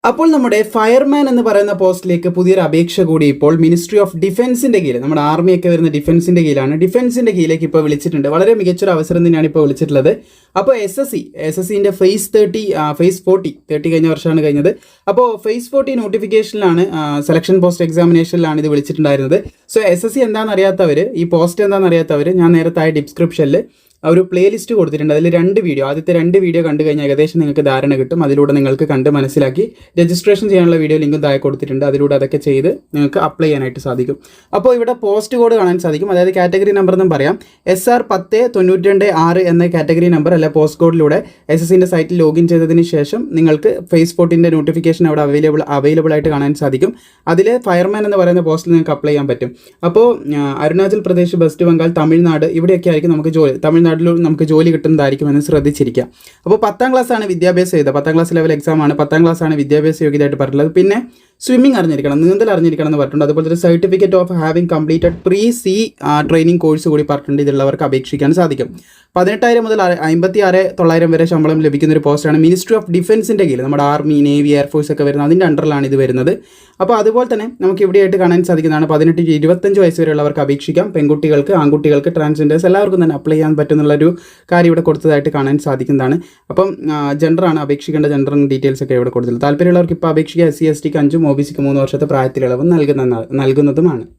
അപ്പോൾ നമ്മുടെ ഫയർമാൻ എന്ന് പറയുന്ന പോസ്റ്റിലേക്ക് പുതിയൊരു അപേക്ഷ കൂടി ഇപ്പോൾ മിനിസ്ട്രി ഓഫ് ഡിഫൻസിന്റെ കീഴിൽ, നമ്മുടെ ആർമിയൊക്കെ വരുന്ന ഡിഫൻസിന്റെ കീഴിലാണ്, ഡിഫൻസിന്റെ കീഴിലേക്ക് ഇപ്പോൾ വിളിച്ചിട്ടുണ്ട്. വളരെ മികച്ചൊരു അവസരം തന്നെയാണ് ഇപ്പോൾ വിളിച്ചിട്ടുള്ളത്. അപ്പോൾ എസ് എസ് സിന്റെ ഫേസ് 40 കഴിഞ്ഞ വർഷമാണ് കഴിഞ്ഞത്. അപ്പോൾ ഫേസ് 40 നോട്ടിഫിക്കേഷനിലാണ്, സെലക്ഷൻ പോസ്റ്റ് എക്സാമിനേഷനിലാണ് ഇത് വിളിച്ചിട്ടുണ്ടായിരുന്നത്. സോ SSC എന്താണെന്ന് അറിയാത്തവർ, ഈ പോസ്റ്റ് എന്താണെന്ന് അറിയാത്തവർ, ഞാൻ നേരത്തെ ഡിസ്ക്രിപ്ഷനിൽ ഒരു പ്ലേലിസ്റ്റ് കൊടുത്തിട്ടുണ്ട്. അതിൽ 2 വീഡിയോ, ആദ്യത്തെ 2 വീഡിയോ കണ്ടു കഴിഞ്ഞാൽ ഏകദേശം നിങ്ങൾക്ക് ധാരണ കിട്ടും. അതിലൂടെ നിങ്ങൾക്ക് കണ്ട് മനസ്സിലാക്കി രജിസ്ട്രേഷൻ ചെയ്യാനുള്ള വീഡിയോ ലിങ്കും താഴെ കൊടുത്തിട്ടുണ്ട്. അതിലൂടെ അതൊക്കെ ചെയ്ത് നിങ്ങൾക്ക് അപ്ലൈ ചെയ്യാനായിട്ട് സാധിക്കും. അപ്പോൾ ഇവിടെ പോസ്റ്റ് കോഡ് കാണാൻ സാധിക്കും. അതായത് കാറ്റഗറി നമ്പർ എന്നും പറയാം. SR 1092-6 എന്ന കാറ്റഗറി നമ്പർ അല്ല പോസ്റ്റ് കോഡിലൂടെ SSCൻ്റെ സൈറ്റിൽ ലോഗിൻ ചെയ്തതിന് ശേഷം നിങ്ങൾക്ക് ഫേസ് 40 നോട്ടിഫിക്കേഷൻ അവിടെ അവൈലബിൾ ആയിട്ട് കാണാൻ സാധിക്കും. അതിൽ ഫയർമാൻ എന്ന് പറയുന്ന പോസ്റ്റിൽ നിങ്ങൾക്ക് അപ്ലൈ ചെയ്യാൻ പറ്റും. അപ്പോൾ അരുണാചൽ പ്രദേശ്, വെസ്റ്റ് ബംഗാൾ, തമിഴ്നാട് ഇവിടെയൊക്കെ ആയിരിക്കും നമുക്ക് തമിഴ്നാട്ടിൽ നമുക്ക് ജോലി കിട്ടുന്നതായിരിക്കുമെന്ന് ശ്രദ്ധിച്ചിരിക്കുക. അപ്പോൾ 10ാം ക്ലാസ്സാണ് വിദ്യാഭ്യാസ യോഗ്യത, 10ാം ക്ലാസ് ലെവൽ എക്സാം ആണ്. 10ാം ക്ലാസ്സാണ് വിദ്യാഭ്യാസ യോഗ്യതയായിട്ട് പറഞ്ഞിട്ടുള്ളത്. പിന്നെ സ്വിമ്മിംഗ് അറിഞ്ഞിരിക്കണം, നീന്തൽ അറിഞ്ഞിരിക്കണം എന്ന് പറഞ്ഞിട്ടുണ്ട്. അതുപോലെ ഒരു സർട്ടിഫിക്കറ്റ് ഓഫ് ഹാവിംഗ് കംപ്ലീറ്റഡ് പ്രീ-C ട്രെയിനിങ് കോഴ്സ് കൂടി പറഞ്ഞിട്ടുണ്ട്. ഇതുള്ളവർക്ക് അപേക്ഷിക്കാൻ സാധിക്കും. 18,000 മുതൽ 56,900 വരെ ശമ്പളം ലഭിക്കുന്ന ഒരു പോസ്റ്റാണ് മിനിസ്ട്രി ഓഫ് ഡിഫൻസിൻ്റെ കീഴിൽ, നമ്മുടെ ആർമി, നേവി, എയർഫോഴ്സ് ഒക്കെ വരുന്നത് അതിൻ്റെ അണ്ടറിലാണ് ഇത് വരുന്നത്. അപ്പോൾ അതുപോലെ തന്നെ നമുക്ക് ഇവിടെയായിട്ട് കാണാൻ സാധിക്കുന്നതാണ് 18-25 വയസ്സ് വരെയുള്ളവർക്ക് അപേക്ഷിക്കാം. പെൺകുട്ടികൾക്ക്, ആൺകുട്ടികൾക്ക്, ട്രാൻസ്ജെൻഡേഴ്സ് എല്ലാവർക്കും തന്നെ അപ്ലൈ ചെയ്യാൻ പറ്റുന്നുള്ളൊരു കാര്യം ഇവിടെ കൊടുത്തതായിട്ട് കാണാൻ സാധിക്കുന്നതാണ്. അപ്പം ജെൻഡറാണ് അപേക്ഷിക്കേണ്ട, ജെൻഡറിൻ്റെ ഡീറ്റെയിൽസ് ഒക്കെ ഇവിടെ കൊടുത്തിട്ടുള്ളത്. താല്പര്യമുള്ളവർക്ക് ഇപ്പോൾ അപേക്ഷിക്കുക. SC STക്ക് 5, OBCക്ക് 3 വർഷത്തെ പ്രായത്തിലിളവ് നൽകുന്നതുമാണ്.